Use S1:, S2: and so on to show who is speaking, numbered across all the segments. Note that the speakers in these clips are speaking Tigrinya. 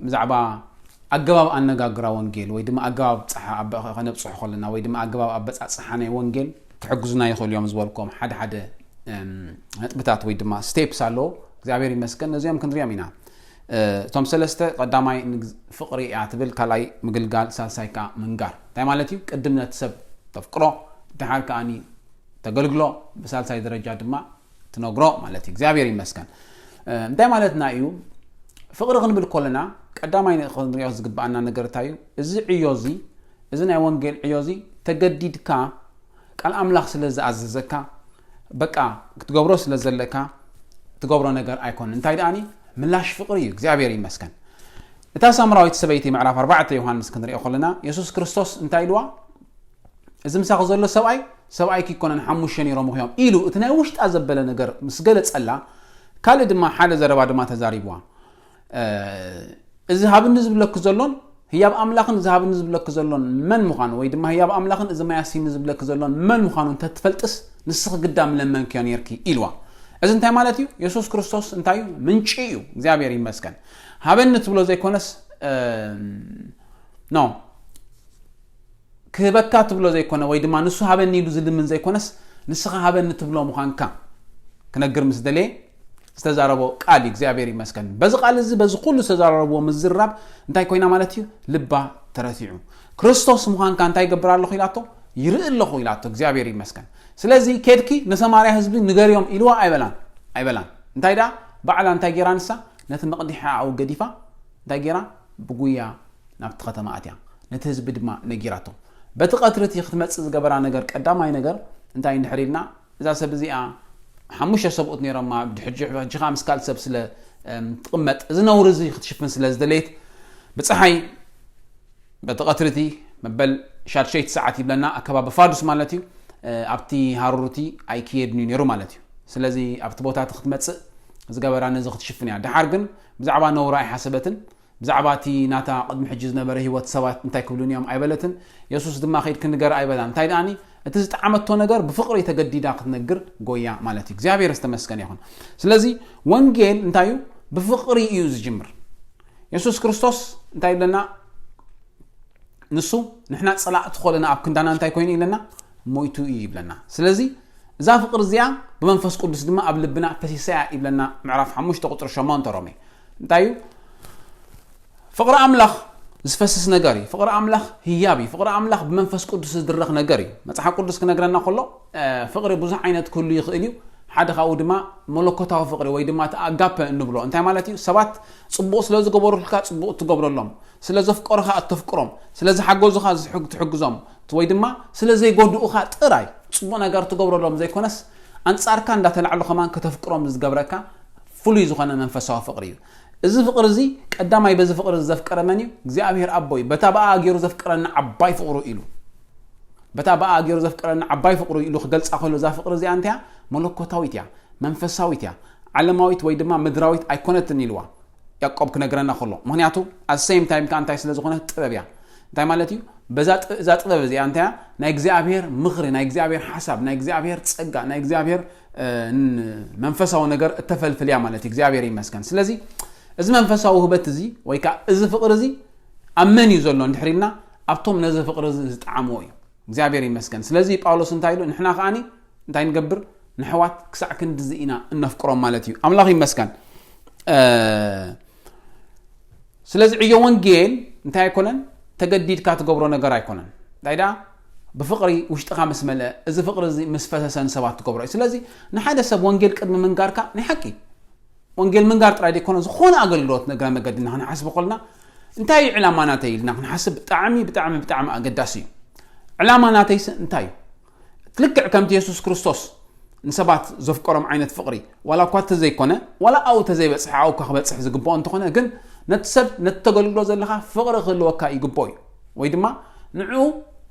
S1: بزعبا أجواب أنجاجرا وانجيل ويدما أجواب صح خنبصح خلنا ويدما أجواب أبص صحنا وانجيل تحجزنا يخل يوم زوالكم حد بتاعت ويدما ستيبس على زعبير مسكن نزيم كندريا مينا توم سلسته قدامي فقري اعتبل كلاي مقلقال سالسايكا منقار تاي مالتي قدمنا تسب تفقرو تحارك اني تقلقلو بسالساي درجه دما تنغرو مالتي زعبير مسكن تاي مالتنا ايو فقر غنبل كلنا قدامي خندريا زغبانا نغر تايو ازي عيوزي ازنا وانجيل عيوزي تجديدكا قال املاح سلاز عززكا بقى تغبرو سلازلكا تغبرو ነገር አይኮን እንታይ ዳኒ ምላሽ ፍቅሪ እግዚአብሔር ይመስገን እታ ሳምራዊት ሰበይቲ ምዕራፍ 4 ዮሐንስ ክንሪኦ ኸለና ኢየሱስ ክርስቶስ እንታይ ድዋ እዝም ሳኽ ዘሎ ሰብአይ ኪኮነን ሓሙሽተ ነይሮም ኾዮም ኢሉ እቲ ናይ ውሽጣ ዘበለ ነገር ምስ ገለጸላ ካለ ድማ ሓደ ዘረባ ድማ ተዛሪብዋ እዚ ሃብን ዝብለክ ዘሎን ህያብ አምላኽን ዝሃብን ዝብለክ ዘሎን መን ምዃኑ ወይ ድማ ህያብ አምላኽን እዚ ማያሲን ዝብለክ ዘሎን መን ምዃኑ ተትፈልጥስ ንስኽ ግዳም ለመን ከን ይርኪ ኢልዋ እዚ እንታይ ማለት እዩ ኢየሱስ ክርስቶስ እንታይ ምንጪ እዩ እግዚአብሔር ይመስገን ሃበነት ብሎ ዘይኮነስ ኖ ከበካት ብሎ ዘይኮነ ወይ ድማ ንሱ ሃበን ይሉ ዝልምን ዘይኮነስ ንስኻ ሃበነት ብሎ ምዃንካ ክነግር ምስ ደለ ዝተዛረቦ ቃል እግዚአብሔር ይመስገን በዚ ቃል እዚ በዚ ሁሉ ዝተዛረቦ ምዝራብ እንታይ ኮይና ማለት እዩ ልባ ተረቲዑ ክርስቶስ ምዃንካ እንታይ ይገብር ኣለኹ ኢላቶ ይርኢ ኣለኹ ኢላቶ እግዚአብሔር ይመስገን ስለዚህ ከድኪ ነሰማርያ ህዝብ ንገሪዮም ኢልዋ አይበላን እንታይ ዳ ባዕላ እንታይ ጌራንሳ ነቲ መቅዲሓ አው ገዲፋ እንታይ ጌራ ብጉያ ናብ ተኸተማ አትያ ነቲ ህዝብ ድማ ነጊራቶ በቲ ቀትርቲ ክትመጽ ዝገበራ ነገር ቀዳማይ ነገር እንታይ እንድሕሪልና እዛ ሰብ እዚኣ ሓሙሽተ ሰብኡት ነይሮም ብድሕጅኻ ምስካል ሰብ ስለ ትቕመጥ እዚ ነውር እዚ ክትሽፍን ስለ ዝደለየት ብፀሓይ በቲ ቀትርቲ መበል ሻድሸይቲ ሰዓት ይብለና ኣከባቢ ፋዱስ ማለት እዩ ኣብቲ ሃሩርቲ ኣይክየድኒ ነይሩ ማለት እዩ ስለዚ ኣብቲ ቦታ ክትመጽእ ዝገበራ ነዚ ክትሽፍን እያ ድሓር ግን ብዛዕባ ነውራ ኣይሓሰበትን ብዛዕባ እቲ ናታ ቅድሚ ሕጂ ዝነበረ ህይወት ሰባት እንታይ ክብሉን እዮም ኣይበለትን ኢየሱስ ድማ ኸይድ ክንገር ኣይበላን እንታይ ዳኒ እቲ ዝጣዓመቶ ነገር ብፍቅሪ ተገዲዳ ክትነግር ጎያ ማለት እዩ እግዚአብሔር ዝተመስገነ ይኹን ስለዚ ወንጌል እንታይ እዩ ብፍቅሪ እዩ ዝጅምር ኢየሱስ ክርስቶስ እንታይ ይብለና ንሱ ንሕና ጸላእት ኾለና ኣብ ክንዳና እንታይ ኮይኑ ይለና ሞይቱ ይብለና ስለዚ እዛ ፍቅር እዚኣ ብመንፈስ ቅዱስ ድማ ኣብ ልብና ፈሲሳ ይብለና ምዕራፍ 5 ቁጥር 8 ሮሜ እንታይ እዩ ፍቅር አምላኽ ዝፈስስ ነገር እዩ ፍቅር አምላኽ ህያብ እዩ ፍቅር አምላኽ ብመንፈስ ቅዱስ ዝድረኽ ነገር እዩ መጽሓፍ ቅዱስ ክነግረና ከሎ ፍቅሪ ብዙሕ ዓይነት ኩሉ ይኽእል እዩ ሓደ ካብኡ ድማ መለኮታዊ ፍቅሪ ወይ ድማ ተኣጋፐ እንብሎ እንታይ ማለት እዩ ሰባት ጽቡቕ ስለ ዝገበሩልካ ጽቡቕ ትገብረሎም ስለ ዘፍቀሩኻ እትፍቅሮም ስለ ዝሓገዙኻ ትሕግዞም ወይ ድማ ስለ ዘይጎድኡኻ ጥራይ ጽቡቕ ነገር ትገብረሎም ዘይኮነስ አንጻርካ እንዳተላዕሉ ከማን ከተፍቅሮም ዝገብረካ ፍሉይ ዝኾነ መንፈሳዊ ፍቅሪ እዩ እዚ ፍቅሪ እዚ ቀዳማይ በዚ ፍቅሪ ዘፍቀረ መን እዩ እግዚአብሔር አቦይ በታ በአ ገይሩ ዘፍቀረና ዓባይ ፍቅሩ ኢሉ በታ በአ ገይሩ ዘፍቀረና ዓባይ ፍቅሩ ኢሉ ክገልጻ ከሎ ዛ ፍቅሪ እዚ አንተያ መለኮታዊት ያ መንፈሳዊት ያ ዓለማዊት ወይ ድማ ምድራዊት ኣይኮነትን ኢልዋ ያዕቆብ ክነግረና ከሎ ምክንያቱ at same time ካንታይ ስለ ዝኾነ ጥበብ ያ እንታይ ማለት እዩ በዛ ጥበብ እዚ አንተያ ናይ እግዚአብሔር ምኽሪ ናይ እግዚአብሔር ሐሳብ ናይ እግዚአብሔር ጸጋ ናይ እግዚአብሔር መንፈሳዊ ነገር እተፈልፈልያ ማለት እግዚአብሔር ይመስገን ስለዚ እዚ መንፈሳዊ ህበት እዚ ወይ ካ እዚ ፍቅር እዚ ኣመን እዩ ዘሎ እንድሕሪልና ኣብቶም ነዚ ፍቅር እዚ ዝጣዓመው እዩ እግዚአብሔር ይመስገን ስለዚ ጳውሎስ እንታይ ኢሉ ንሕና ከኣኒ እንታይ ንገብር ንሕዋት ክሳዕ ክንድዚ ኢና እንፍቅሮም ማለት እዩ ኣምላኽ ይመስገን ስለዚ ዕዮ ወንጌል እንታይ ኣይኮነን ተገዲድካ ትገብሮ ነገር ኣይኮነን ዳይዳ بفقري وشتقا مسمله اذا فقر مس فسسن سبات تكبر ስለዚህ ንሓደ ሰብ ወንጌል ቅድም መንጋርካ ንሐቂ ወንጌል መንጋር ጥራይ ደኮነ ዝኾነ አገልግሎት ነገር መገድና ንሐስብ ቆልና እንታይ ዕላማናተ ኢልና ንሐስብ ብጣዕሚ አገዳሲ ዕላማናተ እንታይ ትልክዕ ከምቲ ኢየሱስ ክርስቶስ ንሰባት ዘፍቀሮም ዓይነት ፍቅሪ ወላ ኳት ዘይኮነ ወላ አው ተዘይበጽሕ አው ከበጽሕ ዝግባው እንትኾነ ግን ነትሰብ ነተገልግሎ ዘለኻ ፍቅሪ ክልወካ ይግባው ወይ ድማ ንዑ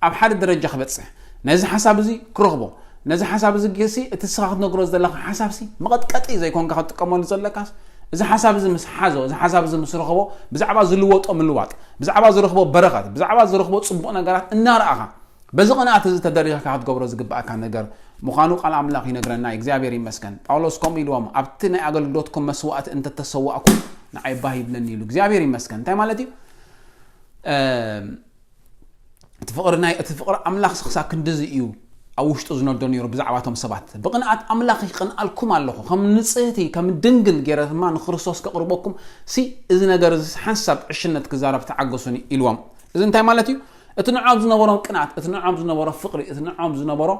S1: ኣብ ሓደ ደረጃ ክበጽሕ ነዚ ሓሳብ እዚ ክረኽቦ ነዚ ሓሳብ እዚ ገሲ እቲ ስኻት ነግሮ ዘለኻ ሓሳብ ሲ መቐጥቀጢ ዘይኮንካ ክትጥቀመሉ ዘለካስ እዚ ሓሳብ እዚ ምስ ሓዞ እዚ ሓሳብ እዚ ምስ ረኽቦ ብዛዕባ ዝልወጦ ምልዋጥ ብዛዕባ ዝረኽቦ በረኸት ብዛዕባ ዝረኽቦ ጽቡቕ ነገራት እናርኣኻ በዚ ቅንኣት እዚ ተደሪኽካ ክትገብሮ ዝግባእካ ነገር ምዃኑ ቃል ኣምላኽ ይነግረና እግዚአብሔር ይመስገን ጳውሎስ ከም ኢልዎም ኣብቲ ናይ ኣገልግሎትኩም መስዋዕት እንተተሰዋእኩም ንዓይ ባህ ይብለኒ ኢሉ እግዚአብሔር ይመስገን እንታይ ማለት እዩ እትፍቅሪ ኣምላኽ ክሳብ ክንድዚ እዩ ኣብ ውሽጡ ዝነዶ ነይሩ ብዛዕባቶም ሰባት ብቕንዓት ኣምላኽ ይቕንኣልኩም ኣለኹ ከም ንጽህቲ ከም ድንግል ገይረ ድማ ንክርስቶስ ከቕርበኩም እዚ ነገር እዚ ሓንሳብ ዕሽነት ክዛረብ ተዓገሱኒ ኢልዎም እዚ እንታይ ማለት እዩ እቲ ንዖም ዝነበሮም ቅንዓት እቲ ንዖም ዝነበሮ ፍቅሪ እቲ ንዖም ዝነበሮ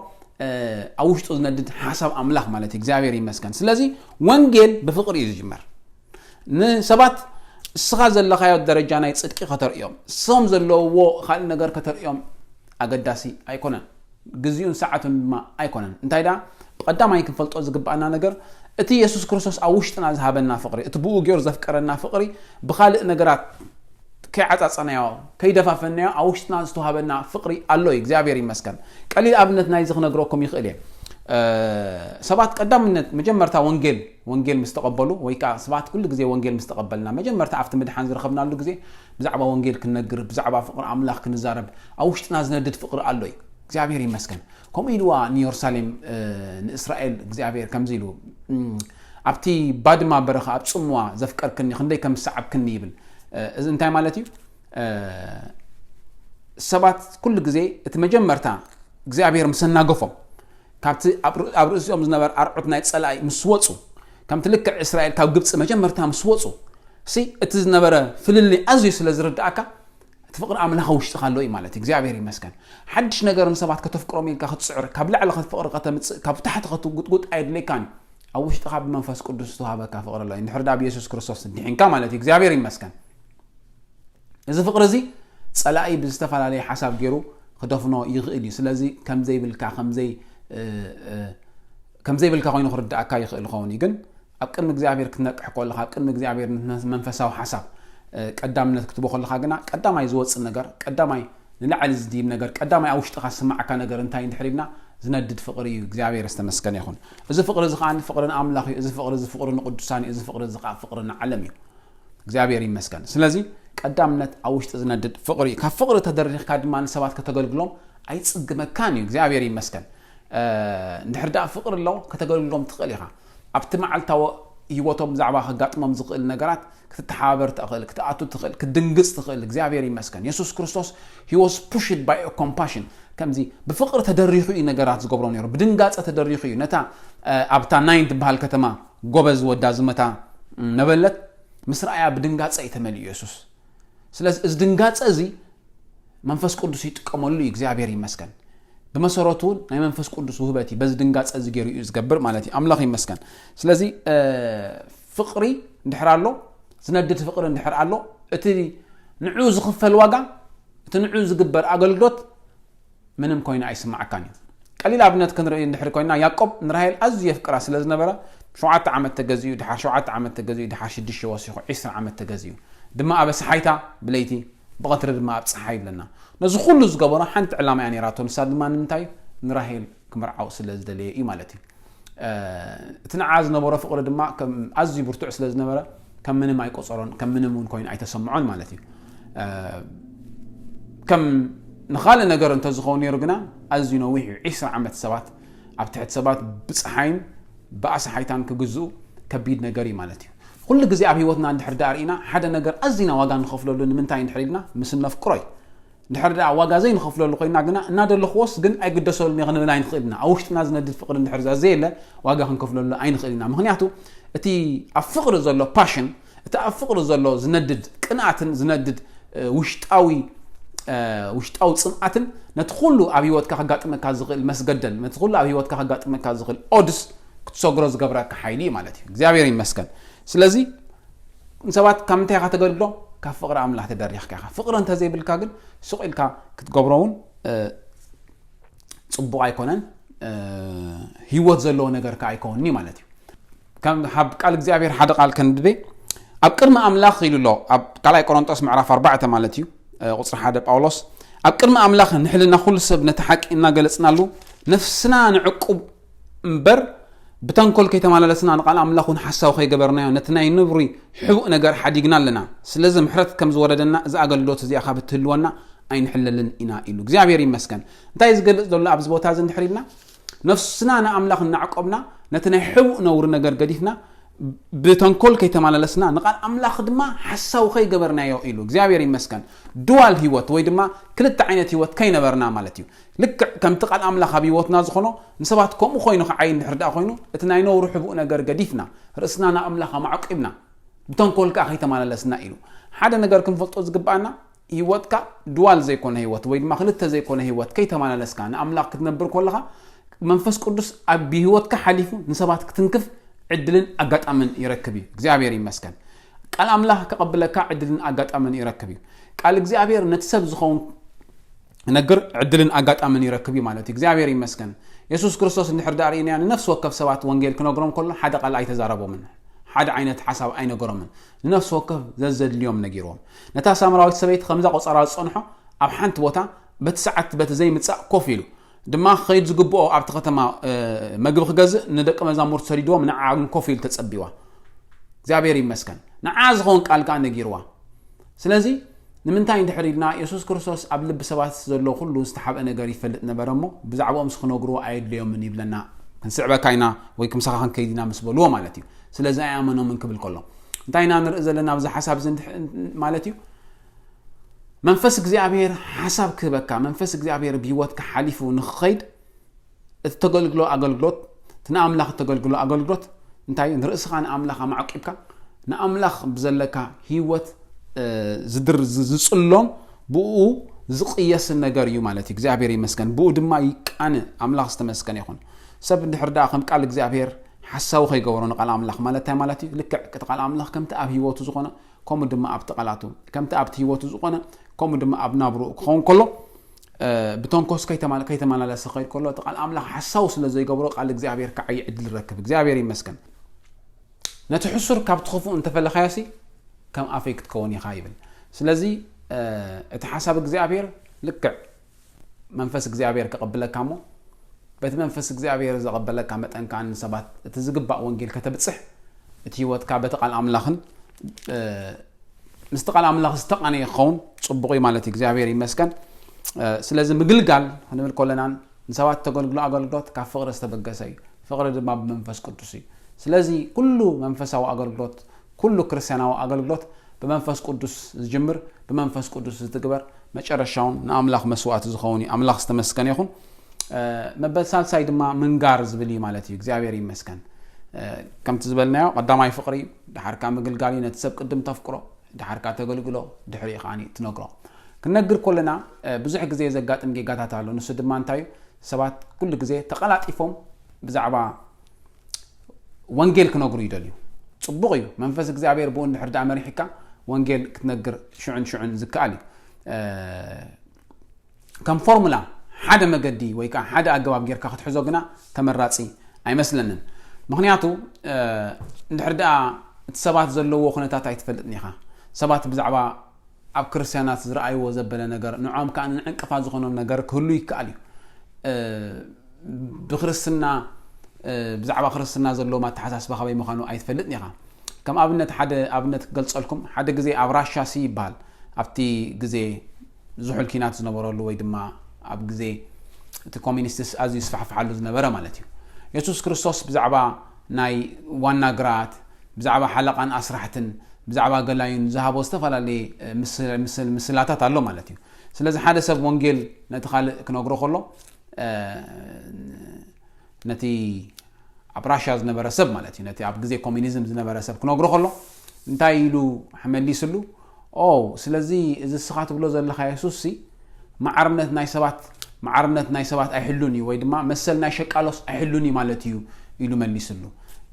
S1: ኣብ ውሽጡ ዝነድድ ሓሳብ ኣምላኽ ማለት እግዚአብሔር ይመስገን ስለዚ ወንጌል ብፍቅሪ እዩ ዝጅመር ንሰባት እስኻ ዘለኻዮ ደረጃ ናይ ጽድቂ ከተርእዮም ሶም ዘለውዎ ካልእ ነገር ከተርእዮም ኣገዳሲ ኣይኮነን ግዜኡን ሰዓቱን ድማ ኣይኮነን እንታይ ዳ ብቀዳማይ ክንፈልጦ ዝግባአና ነገር እቲ ኢየሱስ ክርስቶስ ኣብ ውሽጥና ዝሃበና ፍቅሪ እቲ ብኡ ገይሩ ዘፍቀረና ፍቅሪ ብኻልእ ነገራት ከይዓጻጸናዮ ከይደፋፈናዮ ኣብ ውሽጥና ዝተዋሃበና ፍቅሪ ኣሎ እግዚአብሔር ይመስገን ቀሊል ኣብነት ናይ ዝኽነግረኩም ይኽእል እየ ሰባት ቀዳምነት መጀመርታ ወንጌል ምስተቀበሉ ወይ ከዓ ሰባት ኩሉ ግዜ ወንጌል ምስተቀበልና መጀመርታ ኣብቲ ምድሓን ዝረኸብናሉ ግዜ ብዛዕባ ወንጌል ክንነግር ብዛዕባ ፍቅሪ ኣምላኽ ክንዛረብ ኣብ ውሽጥና ዝነድድ ፍቅሪ ኣሎ እግዚአብሔር ይመስገን ከምኡ ኢልዋ ንኢየሩሳሌም ንእስራኤል እግዚአብሔር ከምዚ ኢሉ ኣብቲ ባድማ በረኻ ኣብ ጽምዋ ዘፍቀርክኒ ክንደይ ከም ሰዓብክኒ ይብል እዚ እንታይ ማለት እዩ ሰባት ኩሉ ግዜ እቲ መጀመርታ እግዚአብሔር ምሰናገፎም ካብቲ ኣብ ርእሲኦም ዝነበረ ኣርዑት ናይ ጸላኢ ምስ ወፁ ከምቲ ልክዕ እስራኤል ካብ ግብፂ መጀመርታ ምስ ወፁ እቲ ዝነበረ ፍልልይ ኣዝዩ ስለ ዝርዳእካ እቲ ፍቅሪ ኣምላኽ ውሽጥኻ ኣሎ እዩ ማለት እግዚአብሔር ይመስገን ሓድሽ ነገር ንሰባት ከተፍቅሮም ኢልካ ክትስዕር ካብ ላዕሊ ክትፍቅሪ ከተምፅእ ካብ ታሕቲ ክትጉጥጉጥ ኣይድለይካን ኣብ ውሽጥኻ ብመንፈስ ቅዱስ ዝተዋሃበካ ፍቅሪ ኣሎ እንድሕር ዳ ብኢየሱስ ክርስቶስ ድሒንካ ማለት እግዚአብሔር ይመስገን እዚ ፍቅሪ እዚ ጸላኢ ብዝተፈላለየ ሓሳብ ገይሩ ክደፍኖ ይኽእል እዩ ስለዚ ከምዘይብልካ ኮይኑ ክርዳእካ ይኽእል ኸውን ግን ኣብ ቅድሚ እግዚአብሔር ክትነቅሕ ከለኻ ኣብ ቅድሚ እግዚአብሔር መንፈሳዊ ሓሳብ ቀዳምነት ክትቦ ከለኻ ግና ቀዳማይ ዝወፅእ ነገር ቀዳማይ ንላዕሊ ዝድይብ ነገር ቀዳማይ ኣብ ውሽጥኻ ዝስማዓካ ነገር እንታይ እንድሕሪልና ዝነድድ ፍቅሪ እዩ እግዚአብሔር ዝተመስገነ ይኹን እዚ ፍቅሪ እዚ ከዓ ፍቅሪ ንኣምላኽ እዩ እዚ ፍቅሪ እዚ ፍቅሪ ንቅዱሳን እዩ እዚ ፍቅሪ እዚ ከዓ ፍቅሪ ንዓለም እዩ እግዚአብሔር ይመስገን ስለዚ ቀዳምነት ኣብ ውሽጢ ዝነድድ ፍቅሪ ካብ ፍቅሪ ተደሪኽካ ድማ ንሰባት ከተገልግሎም ኣይፅግመካን እዩ እግዚአብሔር ይመስገን እንድሕር ዳ ፍቅሪ ኣሎ ከተገልግሎም ትኽእል ኢኻ ኣብቲ መዓልታዊ ህይወቶም ብዛዕባ ከጋጥሞም ዝኽእል ነገራት ክትተሓባበር ትኽእል ክትኣቱ ትኽእል ክትድንግፅ ትኽእል እግዚአብሔር ይመስገን ኢየሱስ ክርስቶስ he was pushed by a compassion ከምዚ ብፍቅሪ ተደሪኹ እዩ ነገራት ዝገብሮ ነይሩ ብድንጋፀ ተደሪኹ እዩ ነታ ኣብታ ናይን ትበሃል ከተማ ጎበዝ ወዳ ዝመታ ነበለት ምስ ረኣያ ብድንጋፀ የተመልኡ ኢየሱስ ስለዚ እዚ ድንጋፀ እዚ መንፈስ ቅዱስ ይጥቀመሉ እዩ እግዚአብሔር ይመስገን በመሰረቱ ናይ መንፈስ ቅዱስ ውህበቲ በዚ ድንጋፀ እዚ ገይሩ እዩ ዝገብር ማለት እዩ ኣምላኽ ይመስገን ስለዚ ፍቅሪ እንድሕር ኣሎ ዝነድድ ፍቅሪ እንድሕር ኣሎ እቲ ንዑ ዝኽፈል ዋጋ እቲ ንዑ ዝግበር ኣገልግሎት ምንም ኮይና ኣይስማዓካን እዩ ቀሊል ኣብነት ክንርኢ እንድሕር ኮይና ያዕቆብ ንራሄል ኣዝዩ የፍቅራ ስለ ዝነበረ 7 ዓመት ተገዚኡ ድሓር 7 ዓመት ተገዚኡ ድሓር 6 ወሲኹ 20 ዓመት ተገዚኡ ድማ ኣብ ሰሓይታ ብለይቲ ብቀትሪ ድማ ኣብ ፀሓይ ይብለና ነዚ ኩሉ ዝገበሮ ሓንቲ ዕላማ እያ ነይራቶ ንሳ ድማ ንምንታይ ንራሄል ክምርዓው ስለ ዝደለየ እዩ ማለት እዩ እቲ ንዓ ዝነበሮ ፍቅሪ ድማ ኣዝዩ ብርቱዕ ስለ ዝነበረ ከም ምንም ኣይቆፀሮን ከም ምንም እውን ኮይኑ ኣይተሰምዖን ማለት እዩ ከም ንኻልእ ነገር እንተዝኸውን ነይሩ ግና ኣዝዩ ነዊሕ 20 ዓመት ሰባት ኣብ ትሕቲ ሰባት ብፀሓይን ብኣሰሓይታን ክግዝኡ ከቢድ ነገር እዩ ማለት እዩ ኩሉ ግዜ ኣብ ህይወትና እንድሕር ዳ ርኢና ሓደ ነገር ኣዝና ዋጋ ንኸፍለሉ ንምንታይ እንድሕር ኢልና ምስ ነፍቅሮ እዩ እንድሕር ዳ ዋጋ ዘይንኸፍለሉ ኮይና ግና እናደለኽዎስ ግን ኣይግደሰሉኒ ክንብል ኣይንኽእልና ኣብ ውሽጥና ዝነድድ ፍቅሪ እንድሕር ዘየለ ዋጋ ክንከፍለሉ ኣይንኽእልና ምክንያቱ እቲ ኣብ ፍቅሪ ዘሎ ፓሽን እቲ ኣብ ፍቅሪ ዘሎ ዝነድድ ቅንኣትን ዝነድድ ውሽጣዊ ጽምኣትን ነቲ ኩሉ ኣብ ህይወትካ ከጋጥመካ ዝኽእል መስገደል ነቲ ኩሉ ኣብ ህይወትካ ከጋጥመካ ዝኽእል ኦድስ ክትሰግሮ ዝገብረካ ሓይሊ ማለት እዩ እግዚአብሔር ይመስገን ስለዚ ሰባት ካብ ምንታይ ኢኻ ተገልግሎ ካብ ፍቅሪ ኣምላኽ ተደሪኽካ ኢኻ ፍቅሪ እንተዘይብልካ ግን ሱቕ ኢልካ ክትገብሮ እውን ፅቡቕ ኣይኮነን ህይወት ዘለዎ ነገርካ ኣይኮንኒ ማለት እዩ ከም ቃል እግዚአብሔር ሓደ ቃል ከንብቤ ኣብ ቅድሚ ኣምላኽ ኢሉ ኣሎ ኣብ ካልኣይ ቆሮንጦስ ምዕራፍ 4 ማለት እዩ ቁፅሪ 1 ጳውሎስ ኣብ ቅድሚ ኣምላኽ ንሕልና ኩሉ ሰብ ነቲ ሓቂ እናገለጽናሉ ነፍስና ንዕቁብ እምበር ብተንኮል ከይተማላለስና ንቃል ኣምላኹን ሓሳብ ከይገበርናዮ ነቲ ናይ ንብሪ ሕቡእ ነገር ሓዲግና ኣለና ስለዚ ምሕረት ከም ዝወረደና እዚ ኣገልግሎት እዚኣ ካብ እትህልወና ኣይንሕለልን ኢና ኢሉ እግዚአብሔር ይመስገን እንታይ ዝገልጽ ዘሎ ኣብዚ ቦታ እዚ እንድሕር ኢልና ነፍስና ንኣምላኽ እናዕቆብና ነቲ ናይ ሕቡእ ነውሪ ነገር ገዲፍና بتنكل كيتماللسنا نقال أملاخ دما حساو خي جبرنا يو إغزابير يمسكن دوال هيوت وي دما كلت عينة هيوت كي نبرنا مالتيو لك كم تقال أملاخ بيوت نازخونو نسبات كم خوينو عين حردا خوينو اتناينو روح بؤنا جرجديفنا رأسنا أملاخ معقبنا بتنكل كأخي تماللسنا إلو حدا نجار كم فلتوز جبانا هيوت كا دوال زي كون هيوت وي دما خلت زي كون هيوت كي تماللس كان أملاخ تنبر كلها منفس قدس أبي هيوت كحليفو نسبات كتنكف عدلن أجت أمن يركبي إغزابير يمسكن قال أملاح كقبلك عدلن أجت أمن يركبي قال إغزابير نتسب زخون نجر عدلن أجت أمن يركبي مالتي إغزابير يمسكن يسوع كريستوس نحر دارين يعني نفس وقف سوات وانجيل كنوغرام كله حدا قال أي تزاربوا منه حدا عينة حساب أين جرمن نفس وقف زاد اليوم نجيرهم نتا سامراوي سبيت خمسة قصارات صنحة أو حنت وتا بتسعت بتزي متسع كوفيلو دما خيد زغبو ابت ختما مغب خغز ندق مزامور سريدو من عاغن كوفيل تصبيوا እግዚአብሔር ይመስገን نعازغون قال كان نغيروا ስለዚህ ንምንታይ እንድሕሪልና ኢየሱስ ክርስቶስ ኣብ ልብ ሰባት ዘሎ ሁሉ ዝተሓበ ነገር ይፈልጥ ነበረሞ ብዛዕባኦም ስኽነግሩ ኣይድልዮም ይብለና ክንስዕበካይና ወይ ክምሳኻን ከይዲና መስበልዎ ማለት እዩ ስለዚ ኣያመኖም እንክብል ከሎ እንታይና ንርኢ ዘለና ብዛ ሓሳብ ማለት እዩ منفس እግዚአብሔር حساب كبكا منفس እግዚአብሔር بيوت كحليفو نخيد التغلغلو اغلغلوت تناملاخ تغلغلو اغلغلوت انتاي نرسخان املاخ معقبكا ناملاخ بزلكا هيوت زدر زصلوم بو زقيس النجر يو مالتي እግዚአብሔር يمسكن بو دما يقان املاخ استمسكن يكون سب دحردا خم قال እግዚአብሔር حساو خيغورون قال املاخ مالتي لك قال املاخ كم تاب هيوتو زخونه كم دما اب تقلاتو كم تاب هيوتو زخونه كم دم أبنابرو خون كله بتونكوس كيتمال على سخير كله تقال أملاح حساوس لزي قبرو قال إغزابير كعي عدل ركب إغزابير يمسكن نتحسر كابتخوفو انت فلا خياسي كم أفيك تكوني خايبن سلزي اتحسب إغزابير لكع منفس إغزابير كقبلك كامو بيت منفس إغزابير إذا قبلك كامت أن كان سبات تزقبع وانجيل كتبت صح تيوت كابت قال أملاخن مستقال أملاخ استقاني يخون صبغي مالتي እግዚአብሔር ይመስገን ስለዚህ ምግልጋል هنقول كلنا نسوات تقولغلو اغلغلوت كفقر استبغساي فقر دما بمنفس قدسي ስለዚህ كل منفساو اغلغلوت كل ክርስቲያናው አገልግሎት በመንፈስ ቅዱስ ዝጅምር በመንፈስ ቅዱስ ዝትግበር መጨረሻውን ንአምላኽ መስዋዕት ዝኸውን አምላኽ ዝተመስገነ ይኹን መበሳልሳይ ድማ ምንጋር ዝብሊ ማለት እዩ እግዚአብሔር ይመስገን ከምቲ ዝበልናዮ ቀዳማይ ፍቅሪ ድሓርካ ምግልጋሊ ነትሰብ ቅድም ተፍቅሮ ድሓርካ ተገልግሎ ድሕሪ ኻኒ ትነግሮ كنقر كلنا بزح جزء زجات مجيجات هتعلو نسود ما انتايو سبات كل جزء تقلات إفهم بزعبا وانجيل كنقر يدليو صبغيو منفس جزء عبير بون حرد عمري حكا وانجيل كنقر شعن زكالي كم فورمولا حدا مجدي ويكا حدا أجواب غير كاخد حزوجنا تمراتسي أي مثلاً مخنياتو نحرد سبات زلوا وخناتات يتفلتني خا سبات بزعبا أب كريستيانات زرعي وزبلة نجار نعم كان نعنقف هذا خنون نجار كله يكالي بخرسنا بزعبا خرسنا زلوا ما تحسس بخبي مخانو أي تفلتني خا كم أبنت قلت لكم حدا جزء أبراش شاسي بال أبتي جزء زحل كينات زنبرة لو يدما أب جزء الكومينيستس أزيس فعلوا زنبرة مالتي يسوع كريستوس بزعبا ناي وناجرات بزعبا حلقة عن أسرحتن بزعبا قلاين ذهبوا استفلا لي مسلاتات الله مالتي سلازم حدا سب وانجيل نتخال كنقرأ خلو نتي أبراشاز نبرسب مالتي نتي أبجزء كومينيزم نبرسب كنقرأ خلو نتايلو حملي سلو أو سلازي إذا السخات بلوز اللي خيسوسي معرنة ناي سبات أحلوني ويدما مثل ناي شكالوس أحلوني مالتيو يلو ملي سلو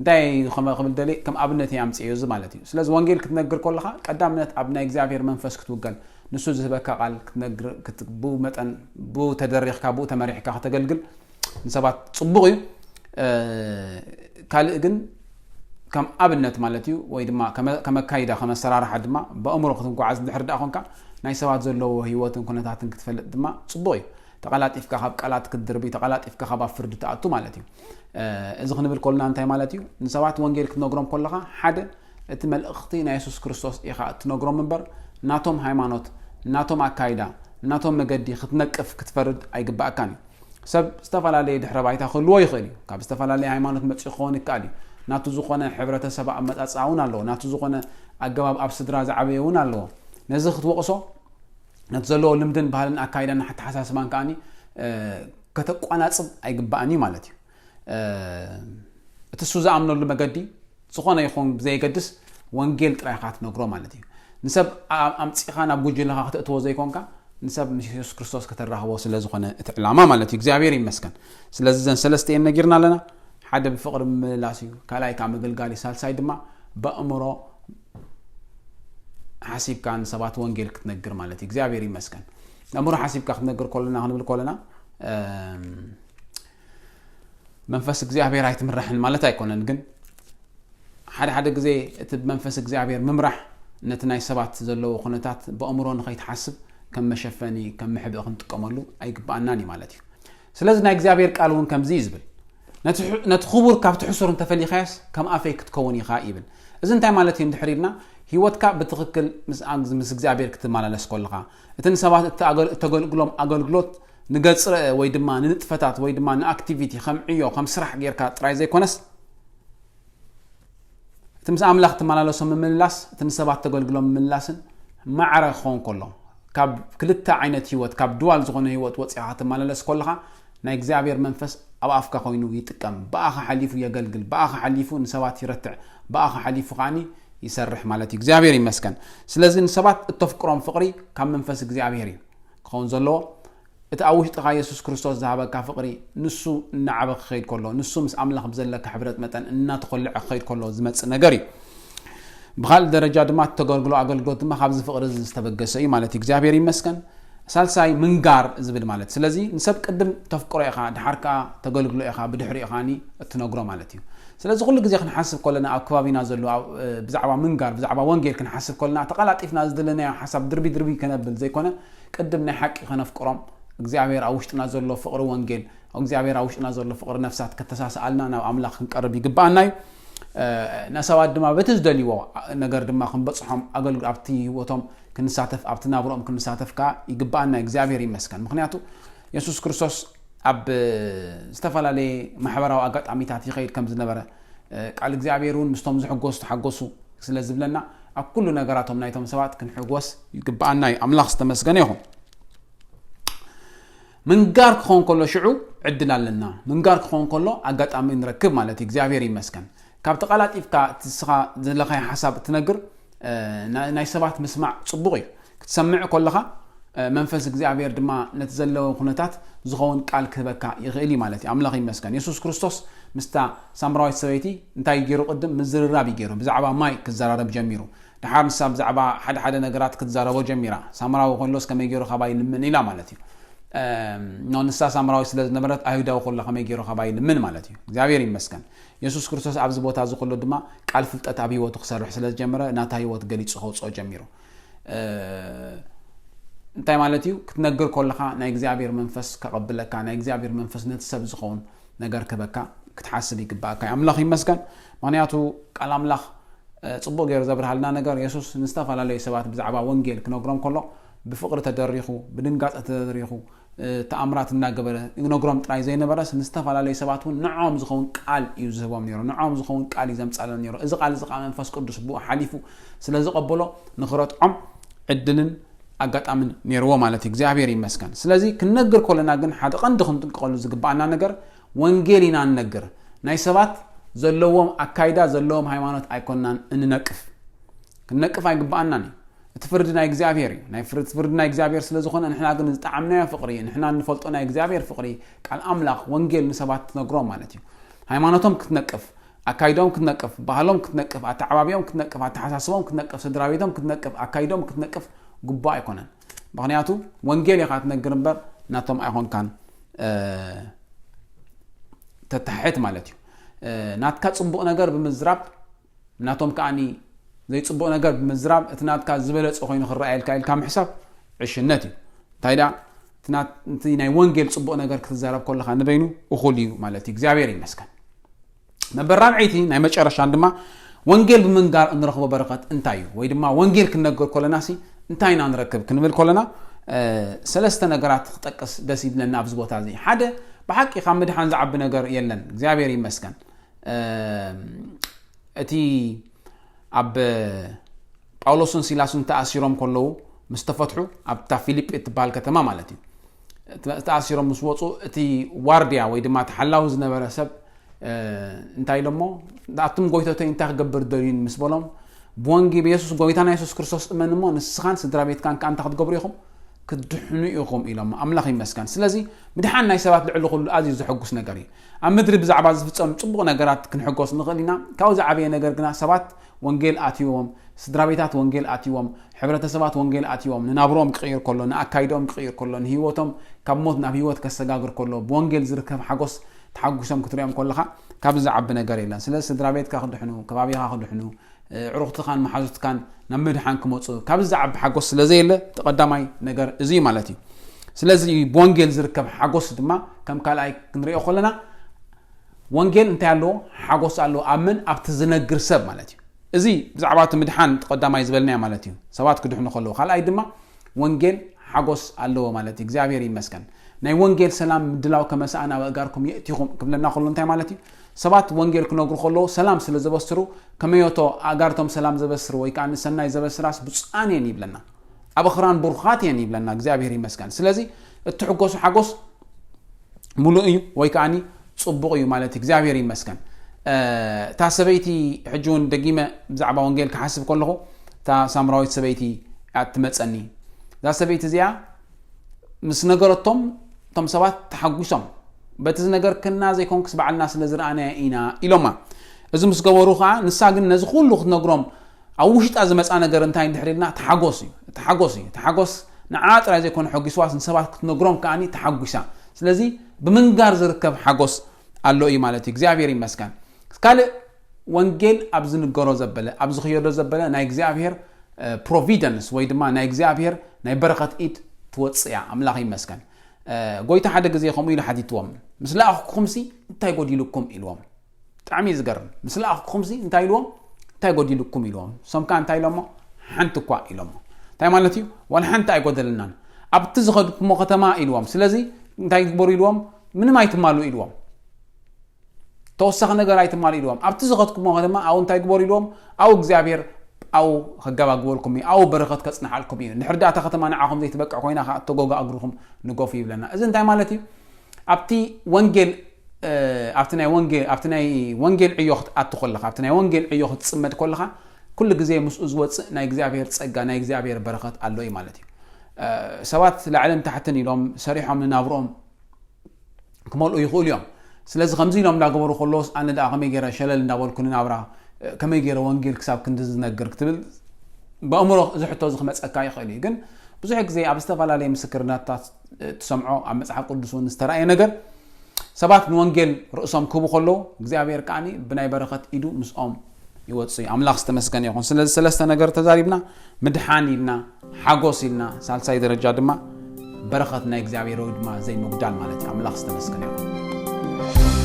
S1: داي خمل دلي كم أبنتي عم تسيوز مالتي سلاز وانجيل كتنقر كلها قدامنا أبناء إغزابير منفس كتوقل نسو زهبك قال كتنقر كتبو متن بو تدريخ كابو تمريح كتقلقل نسبات صبغي كالقن كم أبنت مالتيو ويدما كما كايدا كما سرار حد ما بأمره كتنكو عز دحرد أخونك ناي سوات زلو هيواتن كنتاتن كتفلت دما صبغي تقالات إفكاها بقالات كدربي تقالات إفكاها بفرد تأتو مالتيو إذا خنبر كلنا أنتي مالتيو نسوات وانجيل كتنقرم كلها حدا اتمل اختينا يسوع كريستوس إخاء تنقرم منبر ناتهم هايمانوت ناتهم عكايدا ناتهم مجدي ختنقف كتفرد أي جبأ كاني سب استفعل عليه دحرة بعيتها خلوه يخلي كاب استفعل عليه هايمانوت متشخون كالي ناتو زخونه ሕብረተሰብ ኣመጻጻውን ኣለዎ ናቱ ዝኮነ ኣገባብ ኣብ ስድራ ዝዓበየውን ኣለዎ ነዚ ክትወቅሶ ነቲ ዘለዎ ልምድን ባህልን ኣካይዳን ሓታ ሓሳስባን ከኣኒ ከተቋናጽብ ኣይግባእኒ ማለት እዩ እቲ ሱ ዝኣምነሉ መገዲ ዝኾነ ይኹን ብዘይገድስ ወንጌል ጥራይካ ትነግሮ ማለት እዩ ንሰብ ኣምጺኻ ናብ ጉጅለኻ ክትእትዎ ዘይኮንካ ንሰብ ኢየሱስ ክርስቶስ ከተራኽቦ ስለ ዝኾነ እቲ ዕላማ ማለት እዩ እግዚአብሔር ይመስገን ስለዚ ዘን ሰለስተ ነጊርና ኣለና ሓደ ብፍቅሪ ምምላስ እዩ ካልኣይ ካብ ምግልጋል ሳልሳይ ድማ በእምሮ ሓሲብካ ንሰባት ወንጌል ክትነግር ማለት እዩ እግዚአብሔር ይመስገን በእምሮ ሓሲብካ ክትነግር ኮለና ክንብል ኮለና መንፈስ እግዚአብሔር ኣይትምራሕን ማለት ኣይኮነን ግን ሓደ ግዜ እቲ መንፈስ እግዚአብሔር ምምራሕ ነቲ ናይ ሰባት ዘለዎ ኩነታት በእምሮ ንኸይትሓስብ ከም መሸፈኒ ከም ምሕብእ ክንጥቀመሉ ኣይግባእናኒ ማለት እዩ ስለዚ ናይ እግዚአብሔር ቃል እውን ከምዚ ይዝብል ነቲ خبر ካብቲ ሕሱር እንተፈሊኻስ ከም ኣፈይ ክትከውን ኢኻ ይብል እዚ እንታይ ማለት እዩ እንድሕሪድና ህይወትካ ብትኽክል ምስ እግዚአብሔር ክትመላለስ ኮልኻ እቲ ንሰባት እተገልግሎም ኣገልግሎት ንገጽ ወይ ድማ ንጥፈታት ወይ ድማ ንኣክቲቪቲ ከም ዕዮ ከም ስራሕ ጌርካ ጥራይ ዘይኮነስ እቲ ምስ ኣምላኽ ትመላለሶ ምምላስ እቲ ንሰባት ተገልግሎም ምምላስን ማዕረ ክኸውን ኮሎ ካብ ክልተ ዓይነት ህይወት ካብ ድዋል ዝኾነ ህይወት ወፂኻ ትመላለስ ኮልኻ ናይ እግዚአብሔር መንፈስ ኣብ ኣፍካ ኮይኑ ይጥቀም ባኣኻ ሓሊፉ የገልግል ባኣኻ ሓሊፉ ንሰባት ይረትዕ ባኣኻ ሓሊፉ ኻኒ ይሰርሕ ማለት እዩ እግዚአብሔር ይመስገን ስለዚ ንሰባት እተፍቅሮም ፍቅሪ ካብ መንፈስ እግዚአብሔር እዩ ክኸውን ዘለዎ እቲ ኣብ ውሽጥኻ ኢየሱስ ክርስቶስ ዝሃበካ ፍቅሪ ንሱ እናዓበ ክኸይድ ኮሎ ንሱ ምስ ኣምላኽ ብዘለካ ሕብረት መጠን እናተኸልዐ ክኸይድ ኮሎ ዝመጽእ ነገር እዩ ብኻልእ ደረጃ ድማ ተገልግሎ ኣገልግሎት ድማ ካብዚ ፍቅሪ ዝተበገሰ እዩ ማለት እዩ እግዚአብሔር ይመስገን ሳልሳይ ምንጋር ዝብል ማለት ስለዚ ንሰብ ቅድም ተፍቅሮ ኢኻ ድሓርካ ተገልግሎ ኢኻ ብድሕሪ ኢኻኒ እትነግሮ ማለት እዩ ስለዚ ኩሉ ግዜ ክንሓስብ ኮለና ኣብ ከባቢና ዘሎ ብዛዕባ ምንጋር ብዛዕባ ወንጌል ክንሓስብ ኮለና ተቀላጢፍና ዝደለናዮ ሓሳብ ድርቢ ከነብል ዘይኮነ ቅድም ናይ ሓቂ ከነፍቅሮም እግዚአብሔር ኣብ ውሽጥና ዘሎ ፍቅሪ ወንጌል እግዚአብሔር ኣብ ውሽጥና ዘሎ ፍቅሪ ነፍሳት ከተሳሰኣልና ናብ ኣምላኽ ክንቀርብ ይግባአና እዩ ነሰባት ድማ በቲ ዝደልይዎ ነገር ድማ ክንበጽሖም ኣገልግሎት ኣብቲ ህይወቶም ክንሳተፍ ኣብቲ ናብሮኦም ክንሳተፍካ ይግባአና እግዚአብሔር ይመስገን ምክንያቱ ኢየሱስ ክርስቶስ ኣብ ዝተፈላለዩ ማሕበራዊ ኣጋጣሚታት ይኸይድ ከም ዝነበረ ቃል እግዚአብሔርን ምስቶም ዝሕጎሱ ተሓጎሱ ስለ ዝብለና ኣብ ኩሉ ነገራቶም ናይቶም ሰባት ክንሕጎስ ይግባአና እዩ ኣምላኽ ዝተመስገነ ይኹን ምንጋር ክኾን ከሎ ሽዑ ዕድል ኣለና ምንጋር ክኾን ከሎ ኣጋጣሚ ንረክብ ማለት እግዚአብሔር ይመስገን ካብ ተቀላጢፍካ ትስኻ ዘለኻይ ሓሳብ ትነግር ናይ ሰባት ምስማዕ ጽቡቕ እዩ ክትሰምዕ ኮለኻ መንፈስ እግዚአብሔር ድማ ነቲ ዘለዎ ኩነታት ዝኸውን ቃል ክህበካ ይኽእል ማለት እዩ ኣምላኽ ይመስገን ኢየሱስ ክርስቶስ ምስታ ሳምራዊት ሰበይቲ እንታይ ገይሩ ቅድም ምዝርራብ ገይሩ ብዛዕባ ማይ ክዘራረብ ጀሚሩ ድሓር ንሳ ብዛዕባ ሓደ ነገራት ክትዛረቦ ጀሚራ ሳምራዊ ኮሎስ ከመይ ገይሩ ኸባይ ልምን ኢላ ማለት እዩ ንሳ ሳምራዊ ስለ ዝነበረት ኣይሁዳዊ ኮሎ ከመይ ገይሩ ኸባይ ልምን ማለት እዩ እግዚአብሔር ይመስገን ኢየሱስ ክርስቶስ ኣብዚ ቦታ ዝኮሎ ድማ ቃል ፍልጠት ኣብ ህይወቱ ክሰርሕ ስለ ዝጀመረ ናታ ህይወት ገሊጹ ከውፅኦ ጀሚሩ እንታይ ማለት እዩ ክትነግር ኮለኻ ናይ እግዚአብሔር መንፈስ ከቀብለካ ናይ እግዚአብሔር መንፈስ ነቲ ሰብ ዝኸውን ነገር ክበካ ክትሓስብ ይግባእካ ኣምላኽ ይመስገን ምክንያቱ ቃል ኣምላኽ ጽቡቕ ገይሩ ዘብርሃልና ነገር ኢየሱስ ንዝተፈላለዩ ሰባት ብዛዕባ ወንጌል ክነግሮም ከሎ ብፍቅሪ ተደሪኹ ብድንጋጽ ተደሪኹ ተኣምራት እናገበረ ይነግሮም ጥራይ ዘይነበረስ ንዝተፈላለዩ ሰባት እውን ንዖም ዝኸውን ቃል እዩ ዝህቦም ነይሩ ንዖም ዝኸውን ቃል ይዘምጻሎም ነይሩ እዚ ቃል ዝቃ መንፈስ ቅዱስ ብኡ ሓሊፉ ስለ ዝቐበሎ ንኽረጥዖም ዕድልን ኣጋጣምን ነይርዎ ማለት እዩ እግዚአብሔር ይመስገን ስለዚ ክንነግር ኮለና ግን ሓደ ቀንዲ ክንጥንቀቐሉ ዝግባአና ነገር ወንጌል ኢና ንነግር ናይ ሰባት ዘለዎም ኣካይዳ ዘለዎም ሃይማኖት ኣይኮንናን እንነቅፍ ክንነቅፍ ኣይግባአናን እዩ እቲ ፍርዲ ናይ እግዚአብሔር እዩ ናይ ፍርዲ ናይ እግዚአብሔር ስለ ዝኾነ ንሕና ግን ዝጣዓምናዮ ፍቅሪ ንሕና ንፈልጦ ናይ እግዚአብሔር ፍቅሪ ቃል ኣምላኽ ወንጌል ንሰባት ትነግሮም ማለት እዩ ሃይማኖቶም ክትነቅፍ ኣካይዶም ክትነቅፍ ባህሎም ክትነቅፍ ኣተዓባቢዮም ክትነቅፍ ኣተሓሳስቦም ክትነቅፍ ስድራቤቶም ክትነቅፍ ኣካይዶም ክትነቅፍ ጉባእ ኣይኮነን ምክንያቱ ወንጌል ኢኻ ትነግር እምበር ናቶም ኣይኮንካን ተታሕት ማለት እዩ ናትካ ጽቡቕ ነገር ብምዝራብ ናቶም ከኣኒ ዘይጽቡቕ ነገር ብምዝራብ እቲ ናትካ ዝበለጸ ኮይኑ ክረኣየልካ ኢልካ ምሕሳብ ዕሽነት እዩ እንታይዳ እቲ ናይ ወንጌል ጽቡቕ ነገር ክትዛረብ ኮለኻ ንበይኑ እኹል እዩ ማለት እዩ እግዚአብሔር ይመስገን ነበር ራብዒቲ ናይ መጨረሻን ድማ ወንጌል ብምንጋር እንረኽቦ በረኸት እንታይ እዩ ወይ ድማ ወንጌል ክንነግር ኮለናሲ እንታይ ኢና ንረክብ ክንብል ኮለና ሰለስተ ነገራት ክጠቅስ ደስ ይብለና ኣብዚ ቦታ እዚ ሓደ ብሓቂ ካብ ምድሓን ዝዓቢ ነገር የለን እግዚአብሔር ይመስገን اتي اب ጳውሎስን ሲላስን ተኣሲሮም ከለው مستفتحو اب تا فيليب اتبال كتما مالتي تأثيرهم مسوطو اتي وارديا ወይ ድማ ተሐላው ዝነበረ ሰብ እንታይ ደሞ ዳቱም ጎይቶተ እንታይ ገበር ደሪን መስበሎም ቦንጊ በኢየሱስ ጎይታና ኢየሱስ ክርስቶስ እመንሞ ንስኻን ስድራቤትካን ካንታ ክትገብሩ ኢኹም ክድሕኑ ኢኹም ኢሎም አምላኽ ይመስገን ስለዚ ምድሓን ናይ ሰባት ልዕሉ ኩሉ ኣዝዩ ዝሕጉስ ነገር እዩ ኣብ ምድሪ ብዛዕባ ዝፍጸም ጽቡቕ ነገራት ክንሕጎስ ንኽእል ኢና ካብኡ ዝዓበየ ነገር ግና ሰባት ወንጌል ኣትዮም ስድራቤታት ወንጌል ኣትዮም ሕብረተሰባት ወንጌል ኣትዮም ንናብሮም ክቕይር ከሎ ንኣካይዶም ክቕይር ከሎ ንህይወቶም ካብ ሞት ናብ ህይወት ከሰጋግር ከሎ ብወንጌል ዝርከብ ሓጎስ ተሓጉሶም ክትሪኦም ከለኻ ካብ ዝዓቢ ነገር የለን ስለዚ ስድራቤትካ ክድሕኑ ከባቢኻ ክድሕኑ ዕሩኽትኻን መሓዙትካን ናብ ምድሓን ክመፁ ካብ ዝዓቢ ሓጎስ ስለዘየለ ተቐዳማይ ነገር እዚ ማለት እዩ ስለዚ ብወንጌል ዝርከብ ሓጎስ ድማ ከም ካልኣይ ክንሪኦ ከለና ወንጌል እንታይ ኣለዎ ሓጎስ ኣለዎ ኣብ ምን ኣብቲ ዝነግር ሰብ ማለት እዩ እዚ ብዛዕባ እቲ ምድሓን ተቐዳማይ ዝበልና ማለት እዩ ሰባት ክድሕኑ ከለዉ ካልኣይ ድማ ወንጌል ሓጎስ ኣለዎ ማለት እዩ እግዚአብሔር ይመስገን ናይ ወንጌል ሰላም ምድላው ከመሳኣና ወጋርኩም የእቲኹም ክብለና ከሎ እንታይ ማለት እዩ ሰባት ወንጌል ክነግሩ ከለዉ ሰላም ስለ ዘበስሩ ከመዮቶ ኣጋርቶም ሰላም ዘበስሩ ወይ ከዓ ንሰናይ ዘበስራስ ብፃን የን ይብለና ኣብ ኣኽራን ቡርኻት የን ይብለና እግዚአብሔር ይመስገን ስለዚ እትሕጎሱ ሓጎስ ሙሉእ እዩ ወይ ከዓኒ ጽቡቕ እዩ ማለት እግዚአብሔር ይመስገን تا سبيتي حجون دقيمة بزعبا وانجيل كحسب كله تا سامراويت سبيتي اتمتصني دا سبيتي زيا مس نغرتهم تم سبات تحقوسهم بتز نغر كنا زي كونكس بعل الناس لزرعنا اينا الوما اذا مس غورو خا نساغن نز كله نغروم او وشت از مصا نغر انتاي دحرينا تحقوس نعاطر زي كون حقيسواس سبات نغروم كاني تحقوسا ስለዚህ በመንጋር ዝርከብ ሓጎስ አሎ ኢ ማለት እግዚአብሔር ይመስገን ካለ ወንጌል ኣብዝ ንገሮ ዘበለ ኣብዝ ኸየዶ ዘበለ ናይ እግዚአብሔር ፕሮቪደንስ ወይ ድማ ናይ እግዚአብሔር ናይ በረኸት ኢድ ትወጽያ አምላኽ ይመስገን ጎይታ ሓደ ግዜ ከምኡ ኢሉ ሓቲትዎም ምስላ ኣኹምሲ እንታይ ጎዲልኩም ኢልዎም ጣዕሚ ዝገርም ምስላ ኣኹምሲ እንታይ ኢልዎም እንታይ ጎዲልኩም ኢልዎም ሶምካ እንታይ ኢሎሞ ሓንቲ እኳ ኢሎሞ እንታይ ማለት እዩ ወላ ሓንቲ ኣይጎደልናን ኣብቲ ዝኸድኩሞ ከተማ ኢልዎም ስለዚ እንታይ ግበሩ ኢልዎም ምንም ኣይትማሉ ኢልዎም توسخ ነገር ኣይትማሉ ኢልዎም ኣብቲ ዝኸድኩሞ ከተማ ኣው እንታይ ግበሩ ኢልዎም ኣው እግዚአብሔር ኣው ከጋባግበልኩም ኣው በረኸት ከጽንሓልኩም እዩ ንሕርዳታ ከተማ ንዓኹም ዘይትበቅዕ ኮይና ተጎጋ እግሩኹም ንጎፍ ይብለና እዚ እንታይ ማለት እዩ ኣብቲ ወንጌል ኣብቲ ናይ ወንጌል ዕዮኽት ኣትኸለኻ ኣብቲ ናይ ወንጌል ዕዮኽት ጽመድ ከለኻ ኩሉ ግዜ ምስኡ ዝወጽእ ናይ እግዚአብሔር ጸጋ ናይ እግዚአብሔር በረኸት ኣሎ እዩ ማለት እዩ ሰባት ላዕልን ታሕትን ኢሎም ሰሪሖም ንናብሮም ክመልኡ ይኽእሉ እዮም ስለዚ ከምዚ ኢሎም እንዳገበሩ ከሎስ ኣነ ዳ ከመይ ገይረ ሸለል እንዳበልኩ ንናብራ ከመይ ገይረ ወንጌል ክሳብ ክንዲ ዝነግር ክትብል በእምሮ ዝሕቶ ዝኽመፀካ ይኽእል እዩ ግን ብዙሕ ግዜ ኣብ ዝተፈላለየ ምስክርነታት ትሰምዖ ኣብ መጽሓፍ ቅዱስ እውን ዝተረኣየ ነገር ሰባት ንወንጌል ርእሶም ክህቡ ከለዉ እግዚአብሔር ከዓኒ ብናይ በረኸት ኢዱ ምስኦም ይወጽእ ኣምላኽ ዝተመስገነ ይኹን ስለዚ ሰለስተ ነገር ተዛሪብና ምድሓን ኢልና ሓጎስ ኢልና ሳልሳይ ደረጃ ድማ በረኸት ናይ እግዚአብሔር ወይ ድማ ዘይምጉዳል ማለት እዩ ኣምላኽ ዝተመስገነ ይኹን